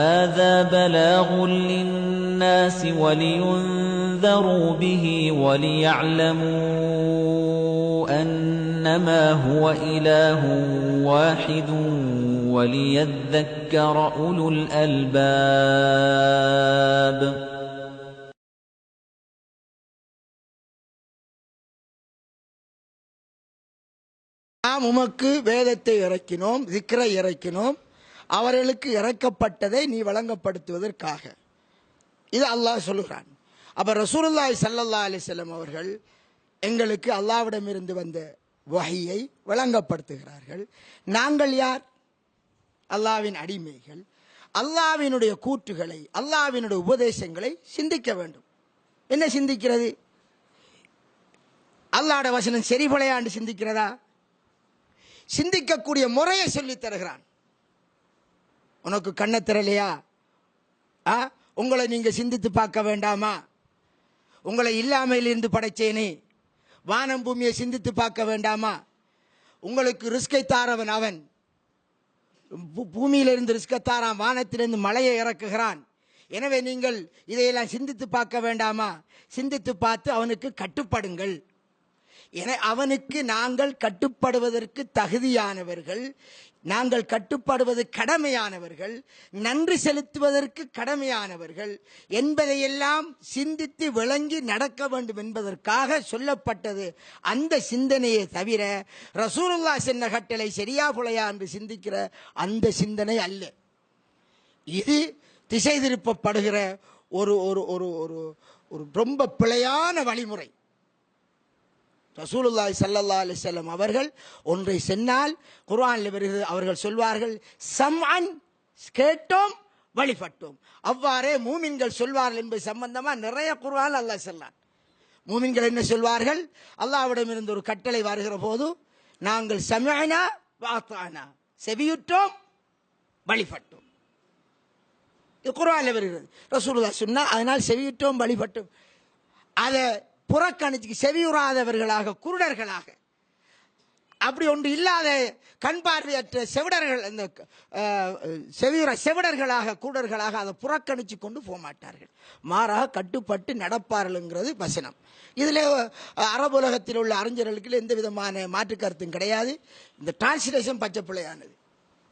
هذا بلاغ للناس ولينذروا به وليعلموا أنما هو إله واحد وليذكر أولو الألباب. நாம் உமக்கு வேதத்தை இறக்கினோம், திக்ரை இறக்கினோம், அவர்களுக்கு இறக்கப்பட்டதை நீ வழங்கப்படுத்துவதற்காக. இது அல்லாஹ் சொல்லுகிறான். அப்ப ரசூலுல்லாஹி ஸல்லல்லாஹு அலைஹி வஸல்லம் அவர்கள் எங்களுக்கு அல்லாஹ்விடமிருந்து வந்த வஹியை வழங்கப்படுத்துகிறார்கள். நாங்கள் யார்? அல்லாஹ்வின் அடிமைகள். அல்லாஹ்வினுடைய கூற்றுகளை, அல்லாஹ்வினுடைய உபதேசங்களை சிந்திக்க வேண்டும். என்ன சிந்திக்கிறது? அல்லாஹ்வுடைய வசனம் சரிபலையாண்டு சிந்திக்கிறதா? சிந்திக்கக்கூடிய முறையை சொல்லித் தருகிறான். உனக்கு கண்ணை திறலையா? உங்களை நீங்க சிந்தித்து பார்க்க வேண்டாமா? உங்களை இல்லாமையிலிருந்து படைச்சேனே, வானம் பூமியை சிந்தித்து பார்க்க வேண்டாமா? உங்களுக்கு ரிஸ்கை தாரவன் அவன். பூமியிலிருந்து ரிஸ்கை தாரான், வானத்திலிருந்து மழையை இறக்குகிறான். எனவே நீங்கள் இதையெல்லாம் சிந்தித்து பார்க்க வேண்டாமா? சிந்தித்து பார்த்து அவனுக்கு கட்டுப்படுங்கள். என அவனுக்கு நாங்கள் கட்டுப்படுவதற்கு தகுதியானவர்கள், நாங்கள் கட்டுப்படுவது கடமையானவர்கள், நன்றி செலுத்துவதற்கு கடமையானவர்கள் என்பதையெல்லாம் சிந்தித்து விளங்கி நடக்க வேண்டும் என்பதற்காக சொல்லப்பட்டது அந்த சிந்தனையை தவிர ரசூலுல்லாஹ் சொன்ன கட்டளை சரியா புலையா என்று சிந்திக்கிற அந்த சிந்தனை அல்ல. இது திசை திருப்பப்படுகிற ஒரு ஒரு ஒரு ஒரு ரொம்ப பிழையான வழிமுறை. ரசூலுல்லாஹி ஸல்லல்லாஹு அலைஹி வஸல்லம் அவர்கள் ஒன்றை சொன்னால் குர்ஆனில் வருகிறது, அவர்கள் சொல்வார்கள் சம்அன், கேட்டோம் வழிபட்டோம். அவ்வாறே மூமின்கள் சொல்வார்கள் என்பது சம்பந்தமா நிறைய குர்ஆன் அல்லாஹ் சொன்னான். மூமின்கள் என்ன சொல்வார்கள்? அல்லாஹ்விடம் இருந்து ஒரு கட்டளை வருகிற போது நாங்கள் சமஅனா வ அத்அனா, செவியுற்றோம் வழிபட்டோம். இது குர்ஆனில் வருகிறது. ரசூலுல்லாஹ் சொன்னா அதனால் செவியுற்றோம் வழிபட்டோம். அதை புறக்கணிச்சு செவியுறாதவர்களாக, குருடர்களாக, அப்படி ஒன்று இல்லாத கண் பார்வையற்ற செவிடர்கள், இந்த செவிடர்களாக, குருடர்களாக அதை புறக்கணிச்சு கொண்டு போக மாட்டார்கள். மாறாக கட்டுப்பட்டு நடப்பார்கள்ங்கிறது வசனம். இதில் அரபு உலகத்தில் உள்ள அறிஞர்களுக்கு எந்த விதமான மாற்று கருத்தும் கிடையாது. இந்த டிரான்ஸ்லேஷன் பச்சை பிள்ளையானது.